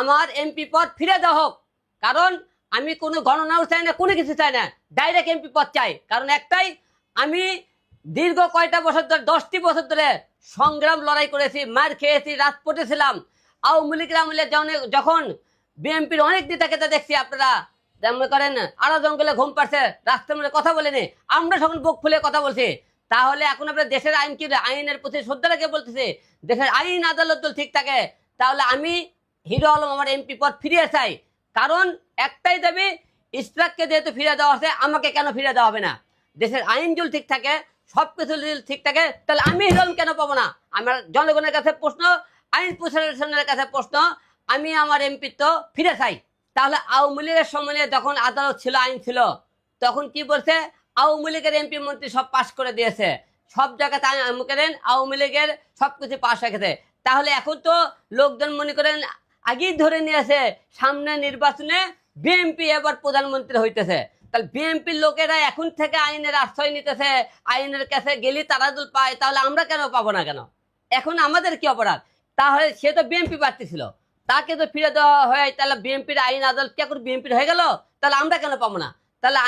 আমার এমপি পদ ফিরে দেওয়া হোক। কারণ আমি কোনো গণনাও চাই না, কোনো কিছু চাই না, ডাইরেক্ট এমপি পদ চাই। কারণ একটাই, আমি দীর্ঘ কয়টা বছর ধরে, 10টি বছর ধরে সংগ্রাম লড়াই করেছি, মার খেয়েছি, রাজপথে ছিলাম। আওয়ামী লীগের আমলে যখন বিএনপির অনেক নেতাকে দেখছি, আপনারা মনে করেন আড়া জঙ্গলে ঘুম পাচ্ছে, রাস্তার মধ্যে কথা বলেনি, আমরা তখন বুক ফুলে কথা বলছি। তাহলে এখন আপনার দেশের আইন কি, আইনের প্রতি শ্রদ্ধা রেখে বলতেছে, দেশের আইন আদালত ঠিক থাকে। তাহলে আমি হিরো আলম আমার এমপি পদ ফিরিয়ে চাই। কারণ একটাই দাবি, ইশরাককে যেহেতু ফিরে দেওয়া আছে, আমাকে কেন ফিরে দেওয়া হবে না? দেশের আইন যদি ঠিক থাকে, সবকিছু যদি ঠিক থাকে, তাহলে আমি হিরো আলম কেন পাবো না? আমার জনগণের কাছে প্রশ্ন, আইন প্রশাসনের কাছে প্রশ্ন, আমি আমার এমপি তো ফিরে চাই। তাহলে আওয়ামী লীগের সময় যখন আদালত ছিল, আইন ছিল, তখন কি বলছে? আওয়ামী লীগের এমপি মন্ত্রী সব পাশ করে দিয়েছে, সব জায়গাতে আওয়ামী লীগের সবকিছু পাশ রেখেছে। তাহলে এখন তো লোকজন মনে করেন আগেই ধরে নিয়েছে, সামনে নির্বাচনে বিএনপি এবার প্রধানমন্ত্রী হইতেছে। তাহলে বিএনপির লোকেরা এখন থেকে আইনের আশ্রয় নিতেছে, আইনের কাছে গেলে তারা দুল পায়, তাহলে আমরা কেন পাবো না কেন? এখন আমাদের কি অপরাধ? তাহলে সে তো বিএনপি প্রার্থী ছিল, তাকে তো ফিরে দেওয়া হয়, তাহলে বিএনপির আইন আদালত কি এখন বিএনপির হয়ে গেল? তাহলে আমরা কেন পাবো না? তাহলে